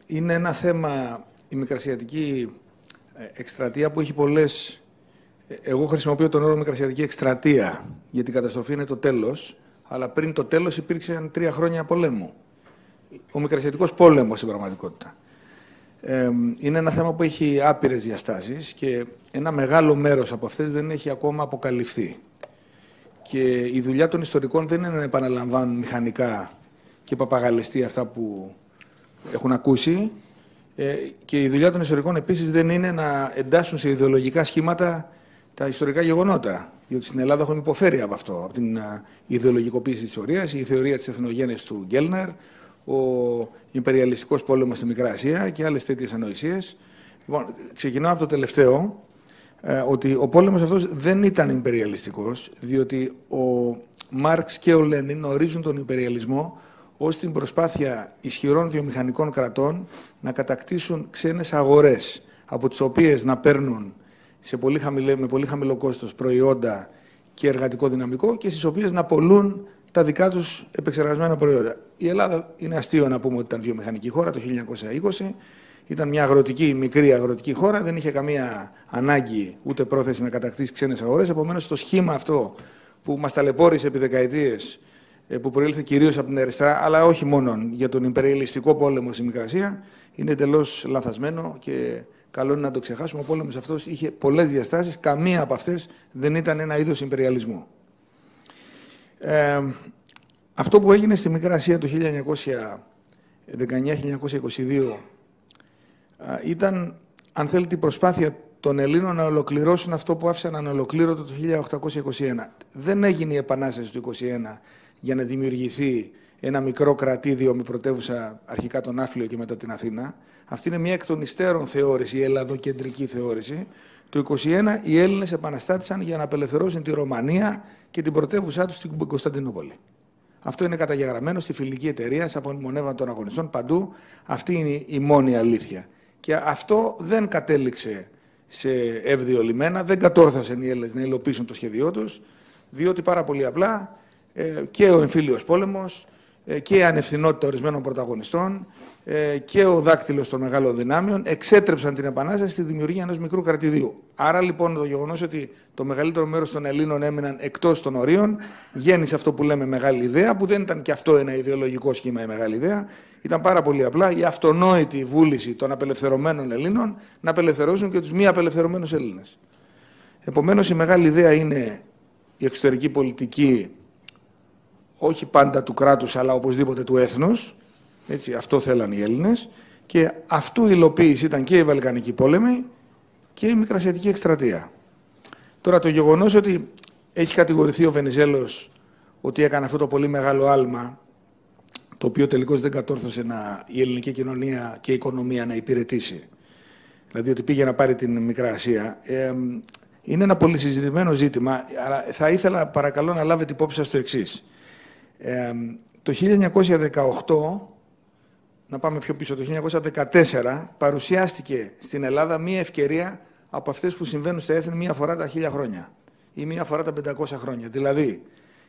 Είναι ένα θέμα, η μικρασιατική εκστρατεία, που έχει πολλές... Εγώ χρησιμοποιώ τον όρο μικρασιατική εκστρατεία, γιατί η καταστροφή είναι το τέλος, αλλά πριν το τέλος υπήρξαν 3 χρόνια πολέμου. Ο μικρασιατικός πόλεμος, στην πραγματικότητα. Είναι ένα θέμα που έχει άπειρες διαστάσεις και ένα μεγάλο μέρος από αυτές δεν έχει ακόμα αποκαλυφθεί. Και η δουλειά των ιστορικών δεν είναι να επαναλαμβάνουν μηχανικά και παπαγαλιστεί αυτά που έχουν ακούσει. Και η δουλειά των ιστορικών επίσης δεν είναι να εντάσσουν σε ιδεολογικά σχήματα τα ιστορικά γεγονότα. Διότι στην Ελλάδα έχουμε υποφέρει από αυτό, από την ιδεολογικοποίηση της ιστορίας, η θεωρία της εθνογένειας του Γκέλνερ, ο ιμπεριαλιστικός πόλεμος στη Μικρά Ασία και άλλες τέτοιες ανοησίες. Λοιπόν, ξεκινάω από το τελευταίο, ότι ο πόλεμος αυτός δεν ήταν ιμπεριαλιστικός, διότι ο Μάρξ και ο Λένιν ορίζουν τον ιμπεριαλισμό ως την προσπάθεια ισχυρών βιομηχανικών κρατών να κατακτήσουν ξένες αγορές, από τις οποίες να παίρνουν με πολύ χαμηλό κόστος προϊόντα και εργατικό δυναμικό και στις οποίες να πωλούν τα δικά τους επεξεργασμένα προϊόντα. Η Ελλάδα, είναι αστείο να πούμε ότι ήταν βιομηχανική χώρα το 1920, ήταν μια μικρή αγροτική χώρα, δεν είχε καμία ανάγκη ούτε πρόθεση να κατακτήσει ξένες αγορές. Επομένως, το σχήμα αυτό που μας ταλαιπώρησε επί δεκαετίες, που προήλθε κυρίως από την αριστερά, αλλά όχι μόνο, για τον ιμπεριαλιστικό πόλεμο στη Μικρά Ασία, είναι εντελώς λανθασμένο και καλό είναι να το ξεχάσουμε. Ο πόλεμος αυτός είχε πολλές διαστάσεις, καμία από αυτές δεν ήταν ένα είδος ιμπεριαλισμού. Αυτό που έγινε στη Μικρά Ασία το 1919-1922 ήταν, αν θέλετε, η προσπάθεια των Ελλήνων να ολοκληρώσουν αυτό που άφησαν ανολοκλήρωτο το 1821. Δεν έγινε η Επανάσταση του 1821 για να δημιουργηθεί ένα μικρό κρατήδιο με πρωτεύουσα αρχικά τον Άφλιο και μετά την Αθήνα. Αυτή είναι μια εκ των υστέρων θεώρηση, η ελλαδοκεντρική θεώρηση. Το 1821 οι Έλληνες επαναστάτησαν για να απελευθερώσουν τη Ρωμανία και την πρωτεύουσά τους στην Κωνσταντινούπολη. Αυτό είναι καταγεγραμμένο στη φιλική εταιρεία, στα απομνημονεύματα των αγωνιστών, παντού. Αυτή είναι η μόνη αλήθεια. Και αυτό δεν κατέληξε σε εύδοιο λιμένα, δεν κατόρθωσαν οι Έλληνες να υλοποιήσουν το σχέδιό τους, διότι πάρα πολύ απλά και ο εμφύλιος πόλεμος και η ανευθυνότητα ορισμένων πρωταγωνιστών και ο δάκτυλος των μεγάλων δυνάμεων εξέτρεψαν την Επανάσταση στη δημιουργία ενός μικρού κρατηδίου. Άρα λοιπόν το γεγονός ότι το μεγαλύτερο μέρος των Ελλήνων έμειναν εκτός των ορίων γέννησε αυτό που λέμε μεγάλη ιδέα, που δεν ήταν και αυτό ένα ιδεολογικό σχήμα η μεγάλη ιδέα. Ήταν πάρα πολύ απλά η αυτονόητη βούληση των απελευθερωμένων Ελλήνων να απελευθερώσουν και τους μη απελευθερωμένους Έλληνες. Επομένως, η μεγάλη ιδέα είναι η εξωτερική πολιτική, όχι πάντα του κράτους, αλλά οπωσδήποτε του έθνους. Έτσι, αυτό θέλαν οι Έλληνες. Και αυτού η υλοποίηση ήταν και η Βαλκανική πόλεμη και η Μικρασιατική εκστρατεία. Τώρα, το γεγονός ότι έχει κατηγορηθεί ο Βενιζέλος ότι έκανε αυτό το πολύ μεγάλο άλμα, το οποίο τελικώς δεν κατόρθωσε η ελληνική κοινωνία και η οικονομία να υπηρετήσει, δηλαδή ότι πήγε να πάρει την Μικρά Ασία, είναι ένα πολύ συζητημένο ζήτημα, αλλά θα ήθελα παρακαλώ να λάβετε υπόψη σας το εξής. Το 1918, να πάμε πιο πίσω, το 1914 παρουσιάστηκε στην Ελλάδα μία ευκαιρία από αυτές που συμβαίνουν στα έθνη μία φορά τα 1000 χρόνια ή μία φορά τα 500 χρόνια. Δηλαδή,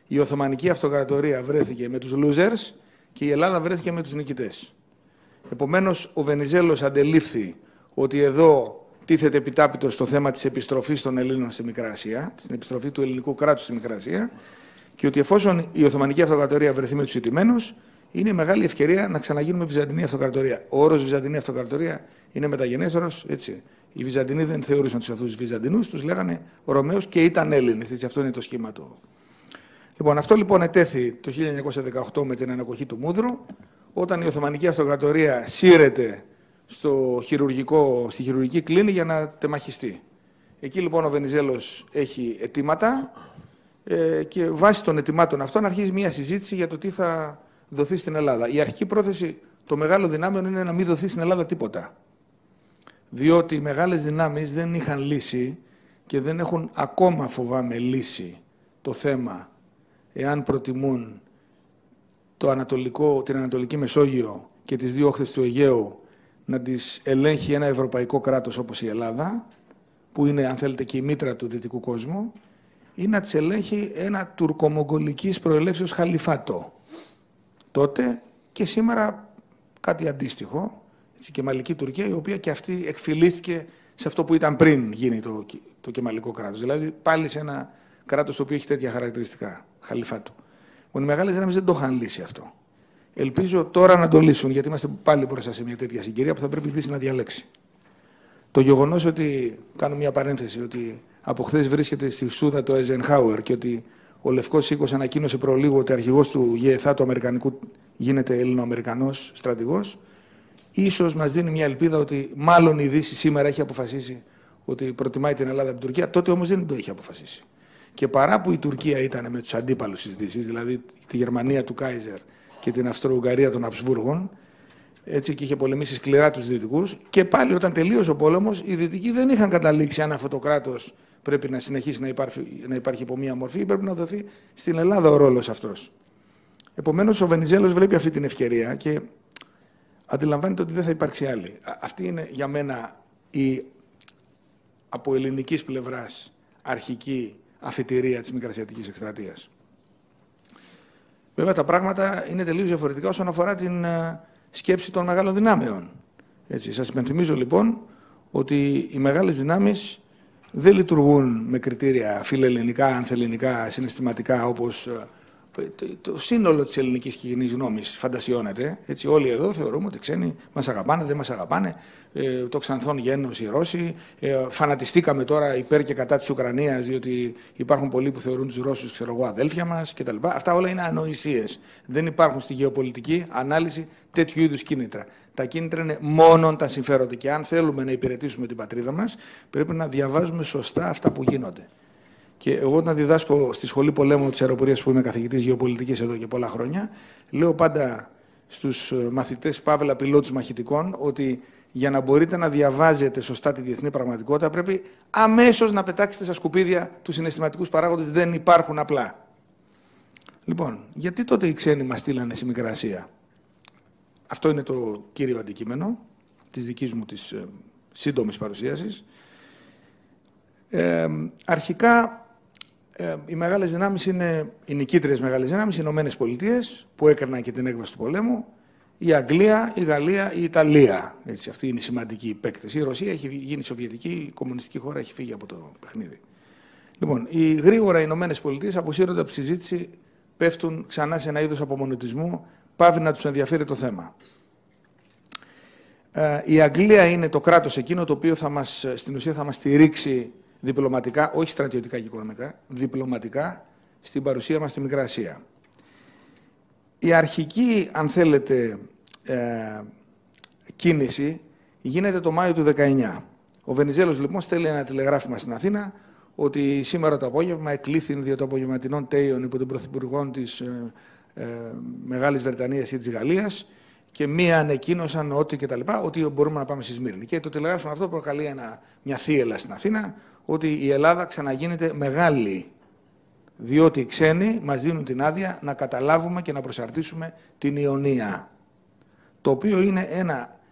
η Οθωμανική Αυτοκρατορία βρέθηκε με τους losers και η Ελλάδα βρέθηκε με τους νικητές. Επομένως, ο Βενιζέλος αντελήφθη ότι εδώ τίθεται επιτάπητο στο θέμα της επιστροφής των Ελλήνων στη Μικρά Ασία, την επιστροφή του ελληνικού κράτους στη Μικρά Ασία, και ότι εφόσον η Οθωμανική Αυτοκρατορία βρεθεί με τους ηττημένους, είναι μεγάλη ευκαιρία να ξαναγίνουμε Βυζαντινή Αυτοκρατορία. Ο όρος Βυζαντινή Αυτοκρατορία είναι μεταγενέστερος, έτσι. Οι Βυζαντινοί δεν θεωρούσαν τους αυτούς τους Βυζαντινούς, τους λέγανε Ρωμαίους και ήταν Έλληνες. Έτσι, αυτό είναι το σχήμα του. Λοιπόν, αυτό λοιπόν ετέθη το 1918 με την ανακοχή του Μούδρου, όταν η Οθωμανική Αυτοκρατορία σύρεται στη χειρουργική κλίνη για να τεμαχιστεί. Εκεί λοιπόν ο Βενιζέλος έχει αιτήματα και βάσει των αιτημάτων αυτών αρχίζει μια συζήτηση για το τι θα δοθεί στην Ελλάδα. Η αρχική πρόθεση των μεγάλων δυνάμεων είναι να μην δοθεί στην Ελλάδα τίποτα. Διότι οι μεγάλες δυνάμεις δεν είχαν λύσει και δεν έχουν ακόμα, φοβάμαι, λύσει το θέμα εάν προτιμούν την Ανατολική Μεσόγειο και τις δύο όχθες του Αιγαίου να τις ελέγχει ένα ευρωπαϊκό κράτος όπως η Ελλάδα, που είναι, αν θέλετε, και η μήτρα του δυτικού κόσμου, ή να τις ελέγχει ένα τουρκομογγολικής προελεύσεως χαλιφάτο. Τότε και σήμερα κάτι αντίστοιχο, έτσι, κεμαλική Τουρκία, η οποία και αυτή εκφυλίστηκε σε αυτό που ήταν πριν γίνει το κεμαλικό κράτος. Δηλαδή πάλι σε ένα κράτος το οποίο έχει τέτοια χαρακτηριστικά, χαλιφάτου. Οι μεγάλες δυνάμεις δεν το είχαν λύσει αυτό. Ελπίζω τώρα να το λύσουν, γιατί είμαστε πάλι μπροστά σε μια τέτοια συγκυρία που θα πρέπει η Δύση να διαλέξει. Το γεγονός ότι, κάνω μια παρένθεση, ότι από χθες βρίσκεται στη Σούδα το Eisenhower και ότι ο Λευκός Οίκος ανακοίνωσε προλίγου ότι αρχηγός του ΓΕΘΑ του Αμερικανικού γίνεται Ελληνοαμερικανός στρατηγός, ίσως μας δίνει μια ελπίδα ότι μάλλον η Δύση σήμερα έχει αποφασίσει ότι προτιμάει την Ελλάδα από την Τουρκία, τότε όμως δεν το είχε αποφασίσει. Και παρά που η Τουρκία ήταν με τους αντίπαλους της Δύσης, δηλαδή τη Γερμανία του Κάιζερ και την Αυστρο-Ουγγαρία των Αψβούργων, έτσι, και είχε πολεμήσει σκληρά τους Δυτικούς, και πάλι όταν τελείωσε ο πόλεμος, οι Δυτικοί δεν είχαν καταλήξει αν αυτό το κράτος πρέπει να συνεχίσει να υπάρχει υπό μία μορφή ή πρέπει να δοθεί στην Ελλάδα ο ρόλος αυτός. Επομένως, ο Βενιζέλος βλέπει αυτή την ευκαιρία και αντιλαμβάνεται ότι δεν θα υπάρξει άλλη. Αυτή είναι για μένα η από ελληνικής πλευράς αρχική αφετηρία της Μικρασιατικής εκστρατείας. Βέβαια, τα πράγματα είναι τελείως διαφορετικά όσον αφορά την σκέψη των μεγάλων δυνάμεων. Έτσι, σας υπενθυμίζω λοιπόν ότι οι μεγάλες δυνάμεις δεν λειτουργούν με κριτήρια φιλελληνικά, ανθελληνικά, συναισθηματικά, όπως το σύνολο της ελληνικής κοινής γνώμης φαντασιώνεται. Έτσι, όλοι εδώ θεωρούμε ότι οι ξένοι μας αγαπάνε, δεν μας αγαπάνε, το ξανθόν γένος οι Ρώσοι, φανατιστήκαμε τώρα υπέρ και κατά της Ουκρανίας, διότι υπάρχουν πολλοί που θεωρούν τους Ρώσους, ξέρω εγώ, αδέλφια μας κτλ. Αυτά όλα είναι ανοησίες. Δεν υπάρχουν στη γεωπολιτική ανάλυση τέτοιου είδους κίνητρα. Τα κίνητρα είναι μόνον τα συμφέροντα και αν θέλουμε να υπηρετήσουμε την πατρίδα μας, πρέπει να διαβάζουμε σωστά αυτά που γίνονται. Και εγώ, όταν διδάσκω στη Σχολή Πολέμου της Αεροπορίας, που είμαι καθηγητής γεωπολιτικής εδώ και πολλά χρόνια, λέω πάντα στους μαθητές παύλα πιλότους μαχητικών ότι για να μπορείτε να διαβάζετε σωστά τη διεθνή πραγματικότητα, πρέπει αμέσως να πετάξετε στα σκουπίδια τους συναισθηματικούς παράγοντες. Δεν υπάρχουν απλά. Λοιπόν, γιατί τότε οι ξένοι μας στείλανε στη Μικρά Ασία? Αυτό είναι το κύριο αντικείμενο της δικής μου της σύντομης παρουσίασης. Αρχικά, οι μεγάλες δυνάμεις είναι οι νικήτριες μεγάλες δυνάμεις, οι Ηνωμένες Πολιτείες, που έκαναν και την έκβαση του πολέμου, η Αγγλία, η Γαλλία, η Ιταλία. Έτσι, αυτή είναι η σημαντική παίκτες. Η Ρωσία έχει γίνει σοβιετική, η κομμουνιστική χώρα έχει φύγει από το παιχνίδι. Λοιπόν, γρήγορα οι Ηνωμένες Πολιτείες αποσύρονται από τη συζήτηση, πέφτουν ξανά σε ένα είδος απομονωτισμού, πάβει να τους ενδιαφέρει το θέμα. Η Αγγλία είναι το κράτος εκείνο το οποίο στην ουσία θα μας στηρίξει διπλωματικά, όχι στρατιωτικά και οικονομικά, διπλωματικά στην παρουσία μας στη Μικρά Ασία. Η αρχική, αν θέλετε, κίνηση γίνεται το Μάιο του 19. Ο Βενιζέλος λοιπόν στέλνει ένα τηλεγράφημα στην Αθήνα ότι σήμερα το απόγευμα εκλήθην δια των απογευματινών τέιων υπό τον Πρωθυπουργών της Μεγάλης Βρετανίας ή της Γαλλίας και μία ανεκοίνωσαν ότι ότι μπορούμε να πάμε στη Σμύρνη. Και το τηλεγράφημα αυτό προκαλεί μια θύελλα στην Αθήνα ότι η Ελλάδα ξαναγίνεται μεγάλη, διότι οι ξένοι μας δίνουν την άδεια να καταλάβουμε και να προσαρτήσουμε την Ιωνία. Το οποίο είναι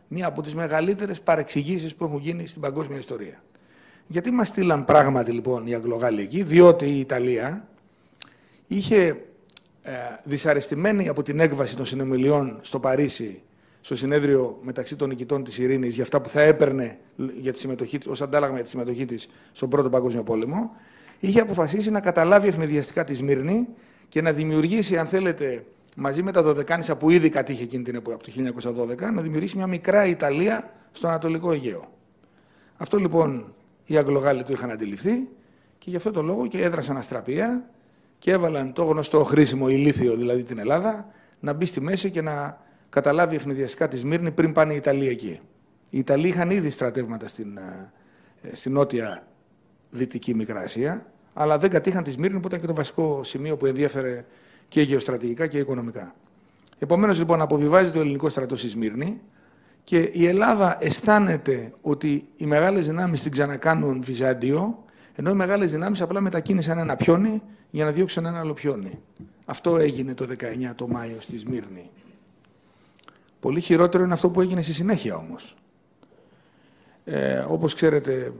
μία από τις μεγαλύτερες παρεξηγήσεις που έχουν γίνει στην παγκόσμια ιστορία. Γιατί μας στείλαν πράγματι λοιπόν οι Αγγλογάλοι εκεί? Διότι η Ιταλία είχε δυσαρεστημένη από την έκβαση των συνομιλιών στο Παρίσι, στο συνέδριο μεταξύ των νικητών της Ειρήνης, για αυτά που θα έπαιρνε για τη συμμετοχή, ως αντάλλαγμα για τη συμμετοχή της στον Πρώτο Παγκόσμιο Πόλεμο, είχε αποφασίσει να καταλάβει ευνηδιαστικά τη Σμύρνη και να δημιουργήσει, αν θέλετε, μαζί με τα Δωδεκάνησα που ήδη κατήχε εκείνη την εποχή, από το 1912, να δημιουργήσει μια μικρά Ιταλία στο Ανατολικό Αιγαίο. Αυτό λοιπόν οι Αγγλογάλοι το είχαν αντιληφθεί και γι' αυτό το λόγο και έδρασαν αστραπία και έβαλαν το γνωστό χρήσιμο ηλίθιο, δηλαδή την Ελλάδα, να μπει στη μέση και να καταλάβει ευνηδιαστικά τη Σμύρνη πριν πάνε οι Ιταλοί εκεί. Οι Ιταλοί είχαν ήδη στρατεύματα στην νότια δυτική Μικρά Ασία, αλλά δεν κατήχαν τη Σμύρνη που ήταν και το βασικό σημείο που ενδιέφερε και γεωστρατηγικά και οικονομικά. Επομένως, λοιπόν, αποβιβάζεται ο ελληνικός στρατός στη Σμύρνη και η Ελλάδα αισθάνεται ότι οι μεγάλες δυνάμεις την ξανακάνουν Βυζάντιο, ενώ οι μεγάλες δυνάμεις απλά μετακίνησαν ένα πιόνι για να διώξουν ένα άλλο πιόνι. Αυτό έγινε το 19 το Μάιο στη Σμύρνη. Πολύ χειρότερο είναι αυτό που έγινε στη συνέχεια όμως. Όπως ξέρετε,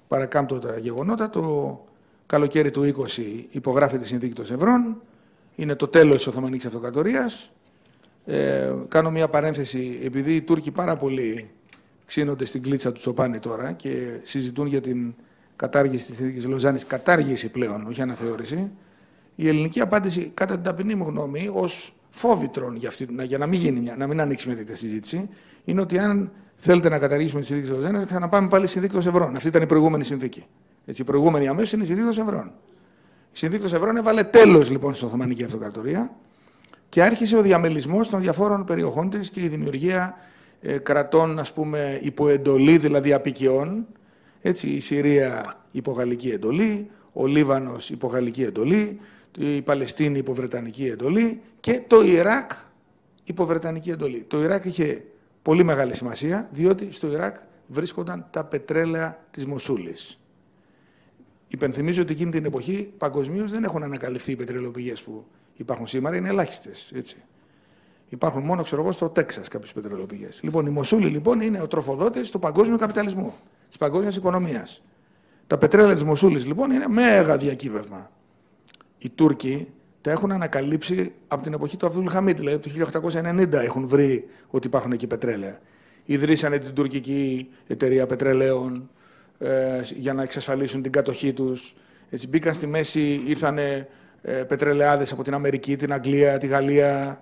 παρακάμπτω τα γεγονότα, το καλοκαίρι του 20 υπογράφεται η Συνθήκη των Σευρών, είναι το τέλος της Οθωμανικής Αυτοκρατορίας Κάνω μια παρένθεση, επειδή οι Τούρκοι πάρα πολύ ξύνονται στην κλίτσα του Τσοπάνη τώρα και συζητούν για την κατάργηση της Συνθήκης Λοζάνης, κατάργηση πλέον, όχι αναθεώρηση. Η ελληνική απάντηση, κατά την ταπεινή μου γνώμη, ως φόβητρον για να μην ανοίξει μια τέτοια συζήτηση, είναι ότι αν θέλετε να καταργήσουμε τη Συνθήκη της Λοζάνης, θα ξαναπάμε πάλι στη Συνθήκη των Ευρών. Αυτή ήταν η προηγούμενη συνθήκη. Έτσι, η προηγούμενη αμέσως είναι η Συνθήκη των Ευρών. Η Συνθήκη των Ευρών έβαλε τέλος λοιπόν στην Οθωμανική Αυτοκρατορία και άρχισε ο διαμελισμός των διαφόρων περιοχών της και η δημιουργία κρατών, ας πούμε, υποεντολή, δηλαδή απικιών. Έτσι, η Συρία υπογαλλική εντολή, ο Λίβανος υπογαλλική εντολή, η Παλαιστίνη υποβρετανική εντολή και το Ιράκ υποβρετανική εντολή. Το Ιράκ είχε πολύ μεγάλη σημασία, διότι στο Ιράκ βρίσκονταν τα πετρέλαια της Μοσούλης. Υπενθυμίζω ότι εκείνη την εποχή παγκοσμίως δεν έχουν ανακαλυφθεί οι πετρελαιοπηγές που υπάρχουν σήμερα, είναι ελάχιστες. Έτσι. Υπάρχουν μόνο, ξέρω εγώ, στο Τέξας κάποιες πετρελαιοπηγές. Λοιπόν, η Μοσούλη λοιπόν είναι ο τροφοδότης του παγκόσμιου καπιταλισμού, της παγκόσμιας οικονομίας. Τα πετρέλαια της Μοσούλης λοιπόν είναι μέγα διακύβευμα. Οι Τούρκοι τα έχουν ανακαλύψει από την εποχή του Αβδούλ Χαμίτ, δηλαδή από το 1890 έχουν βρει ότι υπάρχουν εκεί πετρέλαια. Ιδρύσανε την τουρκική εταιρεία πετρελαίων για να εξασφαλίσουν την κατοχή τους. Έτσι, μπήκαν στη μέση, ήρθανε πετρελαιάδες από την Αμερική, την Αγγλία, τη Γαλλία.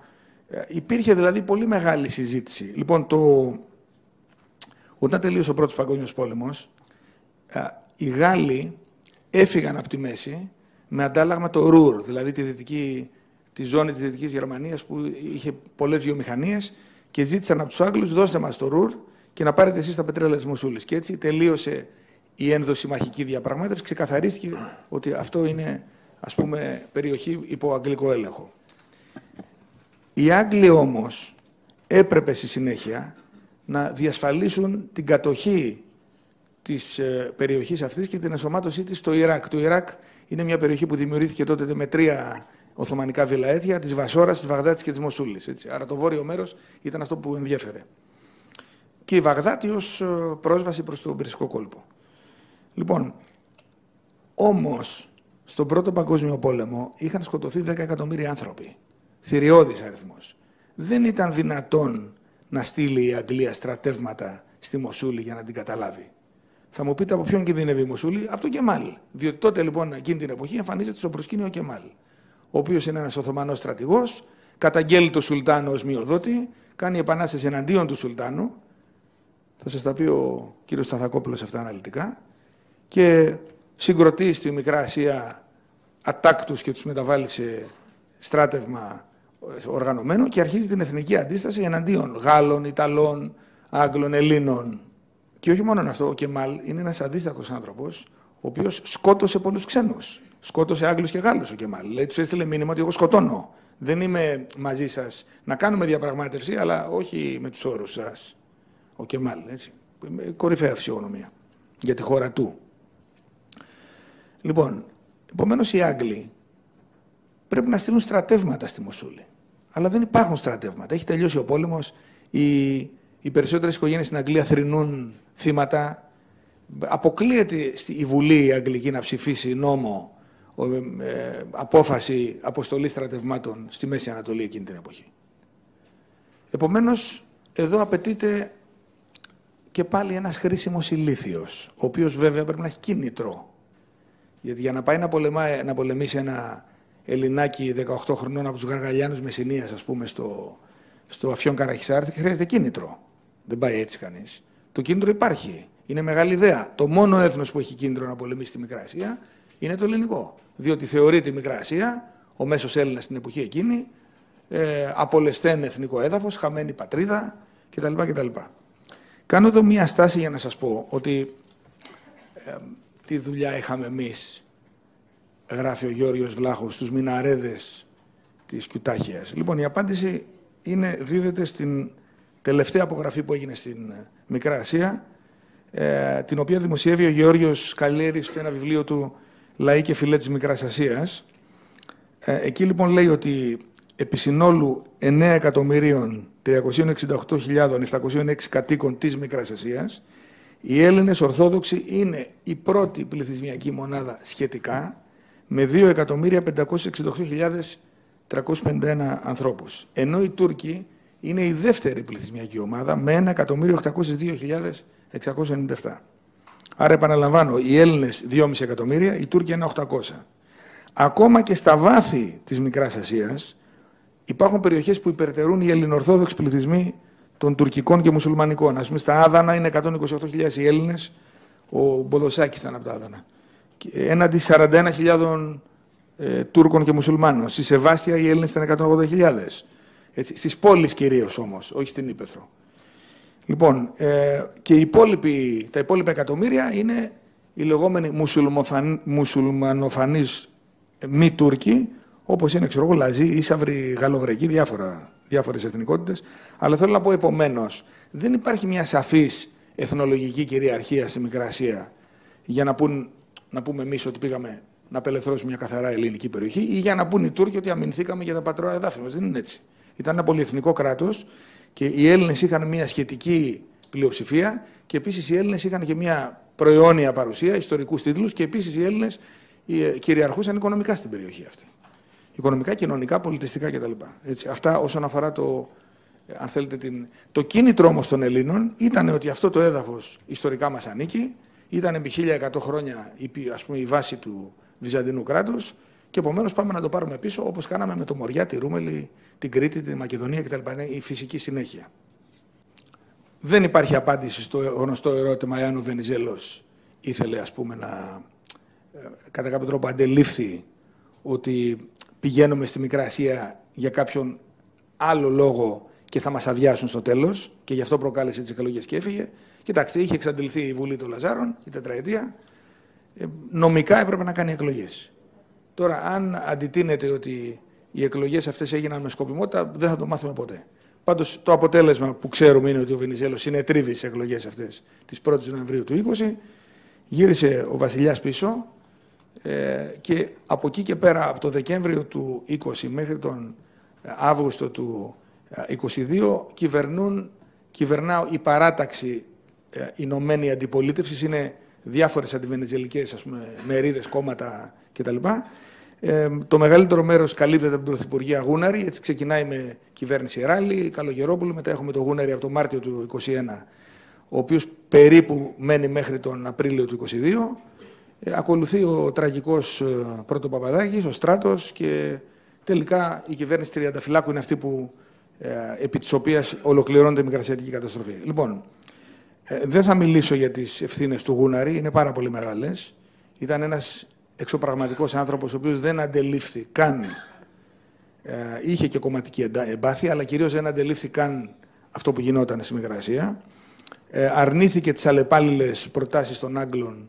Υπήρχε δηλαδή πολύ μεγάλη συζήτηση. Λοιπόν, όταν τελείωσε ο Πρώτος Παγκόσμιος Πόλεμος, οι Γάλλοι έφυγαν από τη μέση με αντάλλαγμα το Ρουρ, δηλαδή τη ζώνη της Δυτικής Γερμανίας που είχε πολλές βιομηχανίες και ζήτησαν από τους Άγγλους, δώστε μας το Ρουρ και να πάρετε εσείς τα πετρέλαια της Μοσούλης. Και έτσι τελείωσε η ενδοσημαχική διαπραγμάτευση, ξεκαθαρίστηκε ότι αυτό είναι, ας πούμε, περιοχή υπό αγγλικό έλεγχο. Οι Άγγλοι όμως έπρεπε στη συνέχεια να διασφαλίσουν την κατοχή της περιοχής αυτής και την ενσωμάτωσή της στο Ιράκ. Το Ιράκ είναι μια περιοχή που δημιουργήθηκε τότε με 3 Οθωμανικά βιλαέτια, της Βασόρας, της Βαγδάτης και της Μοσούλης. Έτσι. Άρα το βόρειο μέρος ήταν αυτό που ενδιέφερε. Και η Βαγδάτη ως πρόσβαση προς τον Περσικό κόλπο. Λοιπόν, όμως, στον Πρώτο Παγκόσμιο Πόλεμο είχαν σκοτωθεί 10 εκατομμύρια άνθρωποι. Θηριώδης αριθμός. Δεν ήταν δυνατόν να στείλει η Αγγλία στρατεύματα στη Μοσούλη για να την καταλάβει. Θα μου πείτε από ποιον κινδυνεύει η Μοσούλη? Από τον Κεμάλ. Διότι τότε λοιπόν εκείνη την εποχή εμφανίζεται στο προσκήνιο ο Κεμάλ, ο οποίος είναι ένας Οθωμανός στρατηγός, καταγγέλει τον Σουλτάνο ως μειοδότη, κάνει επανάσταση εναντίον του Σουλτάνου. Θα σας τα πει ο κύριος Σταθακόπουλος αυτά αναλυτικά. Και συγκροτεί στη Μικρά Ασία ατάκτους και τους μεταβάλλει σε στράτευμα οργανωμένο και αρχίζει την εθνική αντίσταση εναντίον Γάλλων, Ιταλών, Άγγλων, Ελλήνων. Και όχι μόνο αυτό, ο Κεμάλ είναι ένας αντίστατος άνθρωπος, ο οποίος σκότωσε πολλούς ξένους. Σκότωσε Άγγλους και Γάλλους ο Κεμάλ. Δηλαδή τους έστειλε μήνυμα ότι εγώ σκοτώνω. Δεν είμαι μαζί σας. Να κάνουμε διαπραγμάτευση, αλλά όχι με τους όρους σας. Ο Κεμάλ, έτσι. Κορυφαία φυσιογνωμία για τη χώρα του. Λοιπόν, επομένως οι Άγγλοι πρέπει να στείλουν στρατεύματα στη Μοσούλη. Αλλά δεν υπάρχουν στρατεύματα. Έχει τελειώσει ο πόλεμος. Οι περισσότερες οικογένειες στην Αγγλία θρηνούν θύματα. Αποκλείεται η Βουλή η Αγγλική να ψηφίσει νόμο, απόφαση αποστολή στρατευμάτων στη Μέση Ανατολή εκείνη την εποχή. Επομένως, εδώ απαιτείται και πάλι ένας χρήσιμος ηλίθιος, ο οποίος βέβαια πρέπει να έχει κίνητρο. Γιατί για να πάει να πολεμήσει ένα Ελληνάκι 18 χρονών από τους Γαργαλιάνους Μεσσηνίας, ας πούμε, στο Αφιόν Καραχισάρτη, χρειάζεται κίνητρο. Δεν πάει έτσι κανείς. Το κίνητρο υπάρχει. Είναι μεγάλη ιδέα. Το μόνο έθνος που έχει κίνητρο να πολεμήσει τη Μικρά Ασία είναι το ελληνικό. Διότι θεωρείται η Μικρά Ασία, ο μέσος Έλληνας στην εποχή εκείνη, απολεσθέν εθνικό έδαφος, χαμένη πατρίδα κτλ. Κάνω εδώ μία στάση για να σας πω ότι τι δουλειά είχαμε εμείς, γράφει ο Γιώργος Βλάχος, στους μιναρέδες της Κιουτάχιας. Λοιπόν, η απάντηση δίδεται στην τελευταία απογραφή που έγινε στην Μικρά Ασία, την οποία δημοσιεύει ο Γεώργιος Καλέρης σε ένα βιβλίο του «Λαοί και φυλέ της Μικράς Ασίας». Εκεί λοιπόν λέει ότι επί συνόλου 9.368.706 κατοίκων της Μικράς Ασίας, οι Έλληνες Ορθόδοξοι είναι η πρώτη πληθυσμιακή μονάδα σχετικά, με 2.568.000 351 ανθρώπους. Ενώ οι Τούρκοι είναι η δεύτερη πληθυσμιακή ομάδα με 1.802.697. Άρα επαναλαμβάνω, οι Έλληνες 2,5 εκατομμύρια, οι Τούρκοι 1.800. Ακόμα και στα βάθη της Μικράς Ασίας υπάρχουν περιοχές που υπερτερούν οι ελληνοορθόδοξοι πληθυσμοί των τουρκικών και μουσουλμανικών. Ας πούμε, στα Άδανα είναι 128.000 οι Έλληνες, ο Μποδοσάκης ήταν από τα Άδανα. Έναντι 41.000 Τούρκων και μουσουλμάνων. Στη Σεβάστια οι Έλληνες ήταν 180.000. Στις πόλεις κυρίως όμως, όχι στην Ύπαιθρο. Λοιπόν, και τα υπόλοιπα εκατομμύρια είναι οι λεγόμενοι μουσουλμανοφανείς μη Τούρκοι, όπως είναι, ξέρω εγώ, Λαζί, Ίσαυροι, Γαλλογρεκοί, διάφορες εθνικότητες. Αλλά θέλω να πω, επομένως, δεν υπάρχει μια σαφής εθνολογική κυριαρχία στη Μικρά Ασία για να πούμε εμείς ότι πήγαμε να απελευθερώσουμε μια καθαρά ελληνική περιοχή, ή για να πούν οι Τούρκοι ότι αμυνθήκαμε για τα πατρόα εδάφη μας. Δεν είναι έτσι. Ήταν ένα πολυεθνικό κράτος και οι Έλληνες είχαν μια σχετική πλειοψηφία και επίσης οι Έλληνες είχαν και μια προαιώνια παρουσία, ιστορικούς τίτλους, και επίσης οι Έλληνες κυριαρχούσαν οικονομικά στην περιοχή αυτή. Οικονομικά, κοινωνικά, πολιτιστικά κτλ. Αυτά όσον αφορά αν θέλετε, το κίνητρο όμως των Ελλήνων ήταν ότι αυτό το έδαφος ιστορικά μας ανήκει, ήταν επί 1100 χρόνια ας πούμε, η βάση του Βυζαντινού κράτους και επομένως πάμε να το πάρουμε πίσω, όπως κάναμε με το Μοριά, τη Ρούμελη, την Κρήτη, τη Μακεδονία κτλ. Είναι η φυσική συνέχεια. Δεν υπάρχει απάντηση στο γνωστό ερώτημα εάν ο Βενιζέλος ήθελε, ας πούμε, κατά κάποιο τρόπο αντελήφθη ότι πηγαίνουμε στη Μικρά Ασία για κάποιον άλλο λόγο και θα μας αδειάσουν στο τέλος και γι' αυτό προκάλεσε τις εκλογές και έφυγε. Κοιτάξτε, είχε εξαντληθεί η Βουλή των Λαζάρων, η τετραετία, νομικά έπρεπε να κάνει εκλογές. Τώρα, αν αντιτείνεται ότι οι εκλογές αυτές έγιναν με σκοπιμότητα, δεν θα το μάθουμε ποτέ. Πάντως, το αποτέλεσμα που ξέρουμε είναι ότι ο Βενιζέλος συνετρίβει στις εκλογές αυτές της 1ης Νοεμβρίου του 2020, γύρισε ο βασιλιάς πίσω και από εκεί και πέρα, από το Δεκέμβριο του 20 μέχρι τον Αύγουστο του 22, κυβερνά η παράταξη Ηνωμένη Αντιπολίτευση, είναι διάφορες αντιβενιζελικές, ας πούμε, μερίδες, κόμματα κτλ. Το μεγαλύτερο μέρος καλύπτεται από την Πρωθυπουργία Γούναρη, έτσι ξεκινάει με κυβέρνηση Ράλη, Καλογερόπουλου, μετά έχουμε το Γούναρη από το Μάρτιο του 2021, ο οποίος περίπου μένει μέχρι τον Απρίλιο του 2022. Ακολουθεί ο τραγικός πρώτο Παπαδάκης, ο Στράτος, και τελικά η κυβέρνηση Τριανταφυλάκου είναι αυτή που, επί της οποίας ολοκληρώνεται η μικρασιατική καταστροφή. Λοιπόν, δεν θα μιλήσω για τις ευθύνες του Γούναρη, είναι πάρα πολύ μεγάλες. Ήταν ένας εξωπραγματικός άνθρωπος, ο οποίος δεν αντελήφθη καν, είχε και κομματική εμπάθεια, αλλά κυρίως δεν αντελήφθη καν αυτό που γινόταν στη Μικρά Ασία. Αρνήθηκε τις αλλεπάλληλες προτάσεις των Άγγλων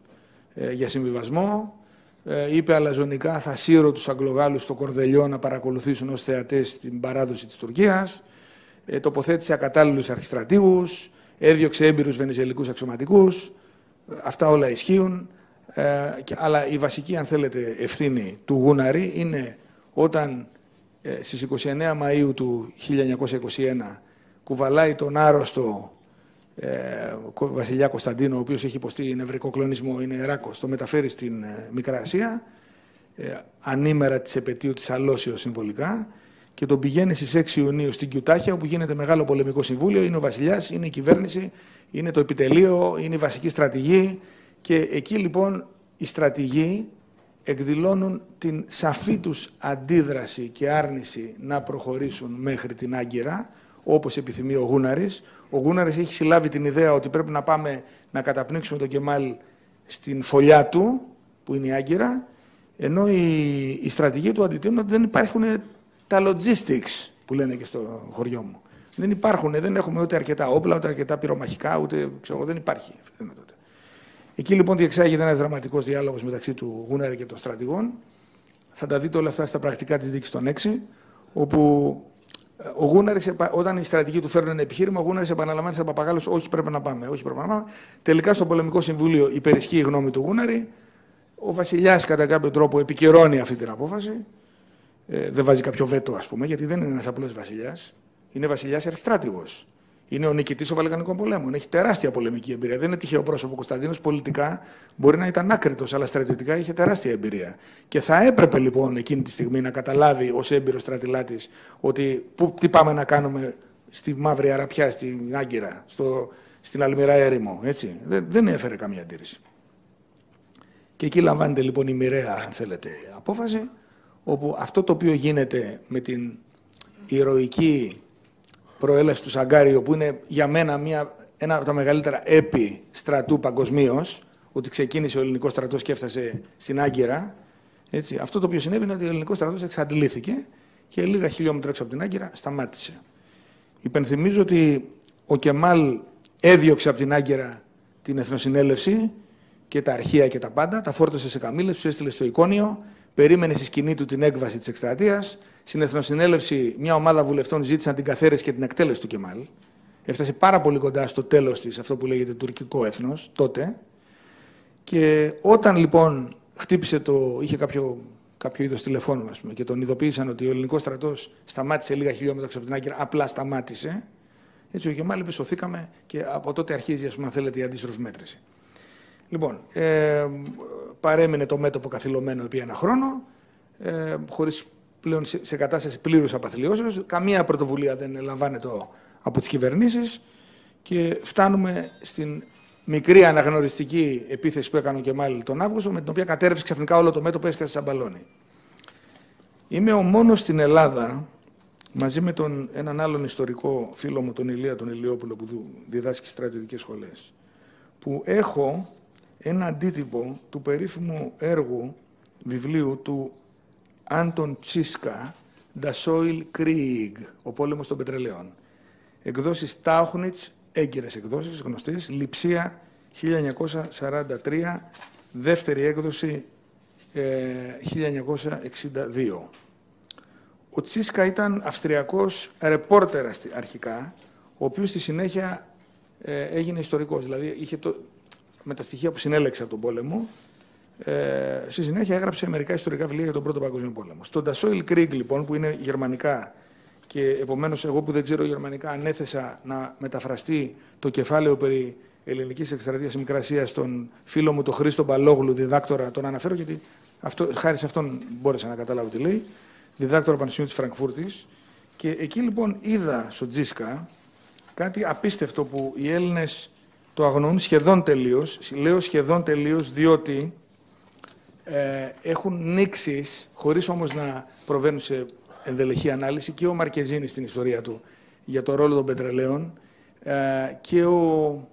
για συμβιβασμό. Είπε αλαζονικά, θα σύρω τους Αγγλογάλους στο Κορδελιό να παρακολουθήσουν ως θεατές την παράδοση της Τουρκίας. Τοποθέτησε ακατάλληλους αρχιστρατήγους, έδιωξε έμπειρους βενιζελικούς αξιωματικούς. Αυτά όλα ισχύουν. Αλλά η βασική, αν θέλετε, ευθύνη του Γούναρη είναι όταν στις 29 Μαΐου του 1921 κουβαλάει τον άρρωστο βασιλιά Κωνσταντίνο, ο οποίος έχει υποστεί νευρικό κλονισμό, είναι Εράκος, το μεταφέρει στην Μικρά Ασία, ανήμερα της επετείου της Αλώσεως συμβολικά, και τον πηγαίνει στις 6 Ιουνίου στην Κιουτάχια, όπου γίνεται μεγάλο πολεμικό συμβούλιο, είναι ο βασιλιάς, είναι η κυβέρνηση, είναι το επιτελείο, είναι η βασική στρατηγή, και εκεί λοιπόν οι στρατηγοί εκδηλώνουν την σαφή τους αντίδραση και άρνηση να προχωρήσουν μέχρι την Άγκυρα, όπως επιθυμεί ο Γούναρης. Ο Γούναρης έχει συλλάβει την ιδέα ότι πρέπει να πάμε να καταπνίξουμε τον Κεμάλ στην φωλιά του, που είναι η Άγκυρα, ενώ οι στρατηγοί του αντιτείνουν ότι δεν υπάρχουν τα logistics, που λένε και στο χωριό μου. Δεν υπάρχουν, δεν έχουμε ούτε αρκετά όπλα, ούτε αρκετά πυρομαχικά, ούτε ξέρω, δεν υπάρχει αυτή η δυνατότητα. Εκεί λοιπόν διεξάγεται ένας δραματικός διάλογος μεταξύ του Γούναρη και των στρατηγών. Θα τα δείτε όλα αυτά στα πρακτικά της δίκης των 6, όπου ο Γούναρης, όταν οι στρατηγοί του φέρνουν ένα επιχείρημα, ο Γούναρης επαναλαμβάνει σαν παπαγάλος: όχι, πρέπει να πάμε, όχι, πρέπει να πάμε. Τελικά στο πολεμικό συμβούλιο υπερισχύει η γνώμη του Γούναρη. Ο βασιλιάς κατά κάποιο τρόπο επικυρώνει αυτή την απόφαση. Δεν βάζει κάποιο βέτο, ας πούμε, γιατί δεν είναι ένας απλός βασιλιάς. Είναι βασιλιάς αρχιστράτηγος. Είναι ο νικητής των Βαλκανικών πολέμων. Έχει τεράστια πολεμική εμπειρία. Δεν είναι τυχαίο πρόσωπο. Ο Κωνσταντίνος πολιτικά μπορεί να ήταν άκρητος, αλλά στρατιωτικά είχε τεράστια εμπειρία. Και θα έπρεπε λοιπόν εκείνη τη στιγμή να καταλάβει ως έμπειρος στρατηλάτης ότι τι πάμε να κάνουμε στη Μαύρη Αραπιά, στην Άγκυρα, στην Αλμυρά Έρημο. Έτσι. Δεν έφερε καμία αντίρρηση. Και εκεί λαμβάνεται λοιπόν η μοιραία, αν θέλετε, απόφαση, όπου αυτό το οποίο γίνεται με την ηρωική προέλαση του Σαγκάριο, που είναι για μένα ένα από τα μεγαλύτερα έπι στρατού παγκοσμίως, ότι ξεκίνησε ο ελληνικός στρατός και έφτασε στην Άγκυρα. Έτσι. Αυτό το οποίο συνέβη είναι ότι ο ελληνικός στρατός εξαντλήθηκε και λίγα χιλιόμετρα έξω από την Άγκυρα σταμάτησε. Υπενθυμίζω ότι ο Κεμάλ έδιωξε από την Άγκυρα την Εθνοσυνέλευση και τα αρχεία και τα πάντα, τα φόρτωσε σε καμήλες, τους έστειλε στο Εικόνιο, περίμενε στη σκηνή του την έκβαση της εκστρατείας. Στην Εθνοσυνέλευση μια ομάδα βουλευτών ζήτησαν την καθαίρεση και την εκτέλεση του Κεμάλ. Έφτασε πάρα πολύ κοντά στο τέλος της, αυτό που λέγεται τουρκικό έθνος, τότε. Και όταν λοιπόν χτύπησε είχε κάποιο είδος τηλεφώνου, ας πούμε, και τον ειδοποίησαν ότι ο ελληνικός στρατός σταμάτησε λίγα χιλιόμετρα από την Άγκυρα, απλά σταμάτησε. Έτσι ο Κεμάλ είπε: σωθήκαμε, και από τότε αρχίζει, ας πούμε, αν θέλετε, η αντίστροφη μέτρηση. Λοιπόν, παρέμεινε το μέτωπο καθυλωμένο επί ένα χρόνο, χωρίς πλέον σε κατάσταση πλήρους απαθλιώσεως. Καμία πρωτοβουλία δεν λαμβάνεται από τις κυβερνήσεις και φτάνουμε στην μικρή αναγνωριστική επίθεση που έκανε ο Κεμάλ τον Αύγουστο, με την οποία κατέρευσε ξαφνικά όλο το μέτωπο, έσκασε σαν μπαλόνι. Είμαι ο μόνος στην Ελλάδα, μαζί με έναν άλλον ιστορικό φίλο μου, τον Ηλία τον Ηλιόπουλο, που διδάσκει στις στρατιωτικές σχολές, που έχω ένα αντίτυπο του περίφημου έργου βιβλίου του Άντων Τσίσκα, «Das Oil Krieg», ο πόλεμος των πετρελαίων. Εκδόσεις Τάουχνιτς, έγκυρες εκδόσεις, γνωστές, Λειψία 1943, δεύτερη έκδοση 1962. Ο Τσίσκα ήταν αυστριακός ρεπόρτερ αρχικά, ο οποίος στη συνέχεια έγινε ιστορικός. Δηλαδή, με τα στοιχεία που συνέλεξε από τον πόλεμο, στη συνέχεια έγραψε μερικά ιστορικά βιβλία για τον Πρώτο Παγκόσμιο Πόλεμο. Στο Das Oil Krieg, λοιπόν, που είναι γερμανικά, και επομένως εγώ που δεν ξέρω γερμανικά ανέθεσα να μεταφραστεί το κεφάλαιο περί ελληνικής εκστρατείας Μικρασίας στον φίλο μου τον Χρήστο Μπαλόγλου, διδάκτορα, τον αναφέρω γιατί χάρη σε αυτόν μπόρεσα να καταλάβω τι λέει, διδάκτορα Πανεπιστημίου της Φραγκφούρτης. Και εκεί λοιπόν είδα στο Τσίσκα κάτι απίστευτο που οι Έλληνες το αγνοούν σχεδόν τελείως. Λέω σχεδόν τελείως διότι έχουν νήξεις, χωρίς όμως να προβαίνουν σε ενδελεχή ανάλυση, και ο Μαρκεζίνη στην ιστορία του για το ρόλο των πετρελαίων και ο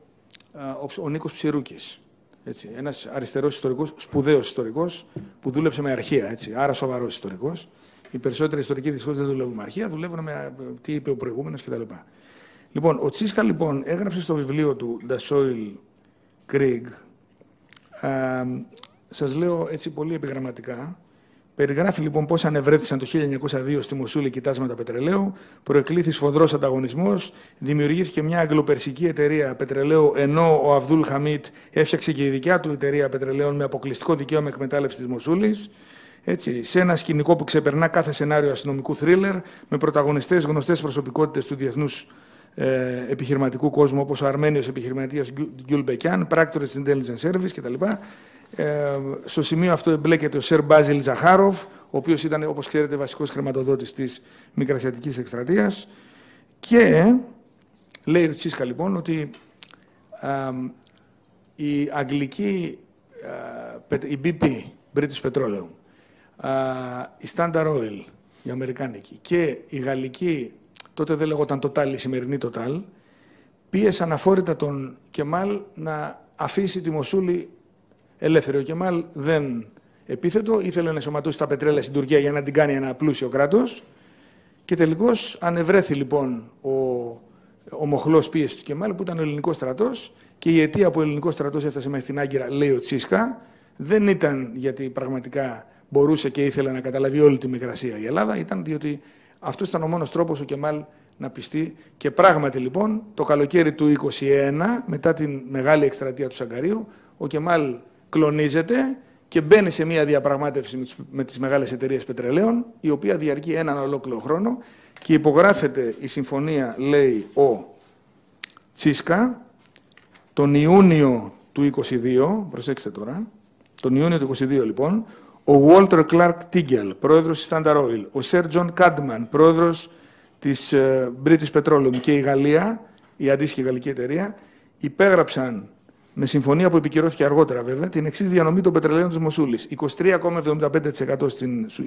Νίκος Ψηρούκης. Έτσι, ένας αριστερός ιστορικός, σπουδαίος ιστορικός, που δούλεψε με αρχεία, έτσι, άρα σοβαρός ιστορικός. Οι περισσότεροι ιστορικοί δυστυχώς δεν δουλεύουν με αρχεία, δουλεύουν με τι είπε ο προηγούμενος κτλ. Λοιπόν, ο Τσίσκα λοιπόν έγραψε στο βιβλίο του Das Oil Krieg, σας λέω έτσι πολύ επιγραμματικά, περιγράφει λοιπόν πώς ανεβρέθησαν το 1902 στη Μοσούλη κοιτάσματα πετρελαίου, προεκλήθη σφοδρός ανταγωνισμός, δημιουργήθηκε μια αγγλοπερσική εταιρεία πετρελαίου, ενώ ο Αβδούλ Χαμίτ έφτιαξε και η δικιά του εταιρεία πετρελαίων με αποκλειστικό δικαίωμα εκμετάλλευσης της Μοσούλης. Έτσι, σε ένα σκηνικό που ξεπερνά κάθε σενάριο αστυνομικού θρίλερ, με πρωταγωνιστές γνωστές προσωπικότητες του διεθνούς επιχειρηματικού κόσμου, όπως ο Αρμένιος επιχειρηματίας Γκιουλ Μπεκιάν, πράκτορες της Intelligence Service κτλ. Στο σημείο αυτό εμπλέκεται ο Σερ Μπάζιλ Ζαχάροφ, ο οποίος ήταν, όπως ξέρετε, βασικός χρηματοδότης της Μικρασιατικής εκστρατείας. Και λέει ο Τσίσκα λοιπόν ότι η αγγλική, η BP, British Petroleum, η Standard Oil, η αμερικάνικη, και η γαλλική, τότε δεν λεγόταν Total, η σημερινή Total, πίεσαν αφόρητα τον Κεμάλ να αφήσει τη Μοσούλη ελεύθερη. Ο Κεμάλ δεν επίθετο, ήθελε να ενσωματώσει τα πετρέλαια στην Τουρκία για να την κάνει ένα πλούσιο κράτος, και τελικώς ανεβρέθη λοιπόν ο μοχλός πίεση του Κεμάλ, που ήταν ο ελληνικός στρατός, και η αιτία που ο ελληνικός στρατός έφτασε μέχρι την Άγκυρα, λέει ο Τσίσκα, δεν ήταν γιατί πραγματικά μπορούσε και ήθελε να καταλαβεί όλη τη Μικρασία η Ελλάδα, ήταν διότι αυτός ήταν ο μόνος τρόπος ο Κεμάλ να πιστεί. Και πράγματι λοιπόν το καλοκαίρι του 1921, μετά την μεγάλη εκστρατεία του Σαγκαρίου, ο Κεμάλ κλονίζεται και μπαίνει σε μια διαπραγμάτευση με τις μεγάλες εταιρείες πετρελαίων, η οποία διαρκεί έναν ολόκληρο χρόνο, και υπογράφεται η συμφωνία, λέει, ο Τσίσκα, τον Ιούνιο του 22, προσέξτε τώρα, τον Ιούνιο του 22 λοιπόν, ο Walter Clark Tigel, πρόεδρος της Standard Oil, ο Sir John Cadman, πρόεδρος της British Petroleum και η Γαλλία, η αντίστοιχη γαλλική εταιρεία, υπέγραψαν με συμφωνία που επικυρώθηκε αργότερα βέβαια, την εξής διανομή των πετρελαίων της Μοσούλης. 23,75%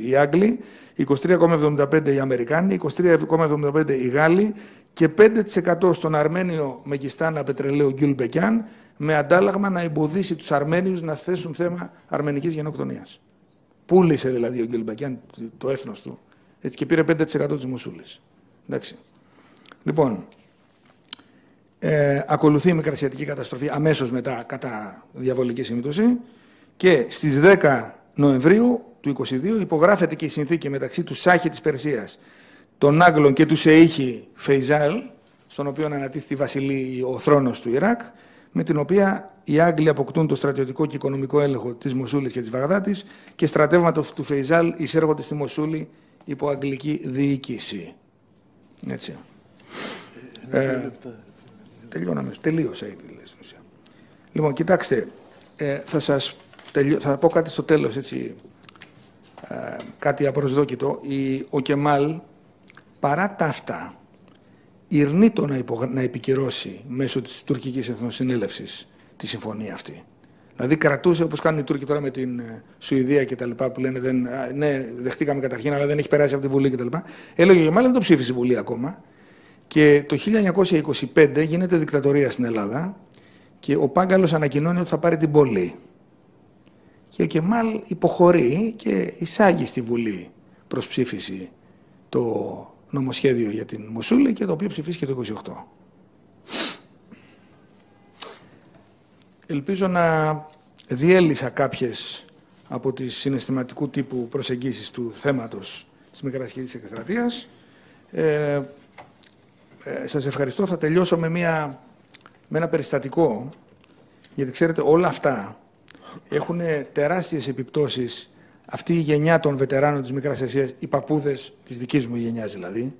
οι Άγγλοι, 23,75% οι Αμερικάνοι, 23,75% οι Γάλλοι και 5% στον Αρμένιο Μεγιστάνα πετρελαίου Γκουλμπεκιάν, με αντάλλαγμα να εμποδίσει τους Αρμένιους να θέσουν θέμα αρμενικής γενοκτονίας. Πούλησε δηλαδή ο Γκουλμπεκιάν το έθνος του, έτσι, και πήρε 5% της Μοσούλης. Εντάξει. Λοιπόν, ακολουθεί η μικρασιατική καταστροφή αμέσως μετά, κατά διαβολική σύμπτωση, και στις 10 Νοεμβρίου του 22 υπογράφεται και η συνθήκη μεταξύ του Σάχη της Περσίας, των Άγγλων και του Σεΐχη Φεϊζάλ, στον οποίο ανατίθεται η βασιλή, ο θρόνος του Ιράκ, με την οποία οι Άγγλοι αποκτούν το στρατιωτικό και οικονομικό έλεγχο της Μοσούλης και της Βαγδάτης και στρατεύματα του Φεϊζάλ εισέρχονται στη Μοσούλη υπό αγγλική διοίκηση. Έτσι. Τελειώναμε. Τελείωσα ήδη. Λοιπόν, κοιτάξτε, θα πω κάτι στο τέλος, έτσι, κάτι απροσδόκητο. Ο Κεμάλ, παρά τα αυτά, ηρνείτο να επικυρώσει μέσω της τουρκικής εθνοσυνέλευσης τη συμφωνία αυτή. Δηλαδή κρατούσε, όπως κάνουν οι Τούρκοι τώρα με την Σουηδία και τα λοιπά, που λένε ναι, δεχτήκαμε καταρχήν, αλλά δεν έχει περάσει από τη Βουλή κτλ. Έλεγε ο Κεμάλ, δεν το ψήφισε η Βουλή ακόμα. Και το 1925 γίνεται δικτατορία στην Ελλάδα και ο Πάγκαλος ανακοινώνει ότι θα πάρει την πόλη. Και ο Κεμάλ υποχωρεί και εισάγει στη Βουλή προς ψήφιση το νομοσχέδιο για την Μοσούλη και το οποίο ψηφίστηκε το 1928. Ελπίζω να διέλυσα κάποιες από τις συναισθηματικού τύπου προσεγγίσεις του θέματος της Μικρασιατικής Εκστρατείας. Σας ευχαριστώ. Θα τελειώσω με ένα περιστατικό, γιατί ξέρετε όλα αυτά έχουν τεράστιες επιπτώσεις. Αυτή η γενιά των βετεράνων της Μικράς Ασίας, οι παππούδες της δικής μου γενιάς δηλαδή,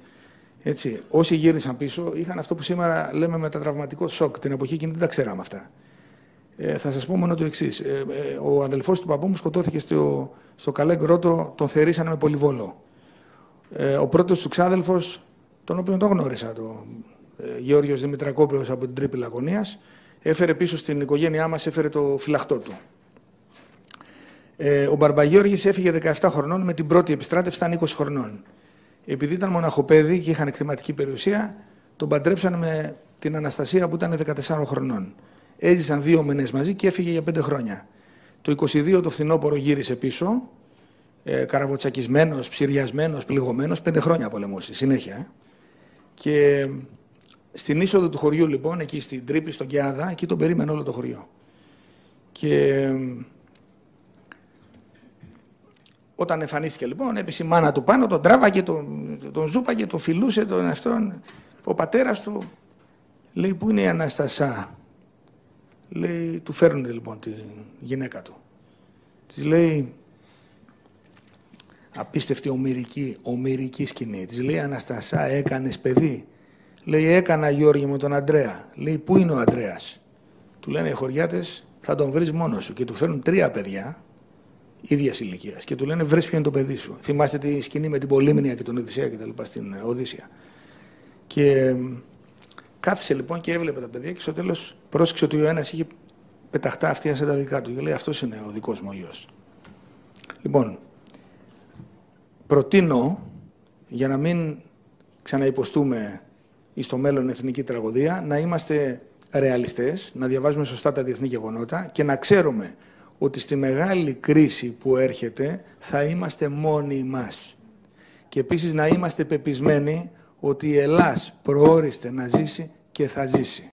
έτσι, όσοι γύρισαν πίσω, είχαν αυτό που σήμερα λέμε μετατραυματικό σοκ. Την εποχή εκείνη δεν τα ξέραμε αυτά. Θα σας πω μόνο το εξής. Ο αδελφός του παππού μου σκοτώθηκε στο Καλέ Γκρότο, τον θερήσανε με πολυβόλο. Ο πρώτος του ξάδελφος, τον οποίο τον γνώρισα, τον Γεώργιος Δημητρακόπουλος από την Τρίπη Λακωνίας, έφερε πίσω στην οικογένειά μας, έφερε το φυλαχτό του. Ο Μπαρμπαγιώργης έφυγε 17 χρονών, με την πρώτη επιστράτευση ήταν 20 χρονών. Επειδή ήταν μοναχοπέδι και είχαν εκτιματική περιουσία, τον παντρέψαν με την Αναστασία που ήταν 14 χρονών. Έζησαν 2 μήνες μαζί και έφυγε για 5 χρόνια. Το 22 το φθινόπωρο γύρισε πίσω, καραβοτσακισμένος, ψυριασμένος, πληγωμένος, 5 χρόνια πολεμούσε, συνέχεια. Και στην είσοδο του χωριού, λοιπόν, εκεί στην Τρίπη, στον Κιάδα, εκεί τον περίμενε όλο το χωριό. Και όταν εμφανίστηκε, λοιπόν, έπεσε η μάνα του πάνω, τον τράβαγε, τον ζούπαγε, τον φιλούσε τον αυτόν. Ο πατέρας του λέει, πού είναι η Αναστασά? Λέει, του φέρνουν λοιπόν τη γυναίκα του. Της λέει, απίστευτη ομηρική σκηνή. Της λέει, Αναστασά, έκανες παιδί? Λέει, έκανα, Γιώργη, με τον Αντρέα. Λέει, πού είναι ο Αντρέας? Του λένε οι χωριάτες, θα τον βρεις μόνος σου. Και του φέρνουν 3 παιδιά, ίδιας ηλικίας. Και του λένε, βρες ποιο είναι το παιδί σου. Θυμάστε τη σκηνή με την Πολύμνια και τον Οδυσσέα και τα λοιπά στην Οδύσσια. Και κάθισε λοιπόν και έβλεπε τα παιδιά και στο τέλος πρόσεξε ότι ο ένας είχε πεταχτά αυτιά σε τα δικά του. Και λέει, αυτός είναι ο δικός μου γιος. Λοιπόν, προτείνω, για να μην ξαναυποστούμε στο μέλλον εθνική τραγωδία, να είμαστε ρεαλιστές, να διαβάζουμε σωστά τα διεθνή γεγονότα και να ξέρουμε ότι στη μεγάλη κρίση που έρχεται θα είμαστε μόνοι μας. Και επίσης να είμαστε πεπισμένοι ότι η Ελλάς προόριστε να ζήσει και θα ζήσει.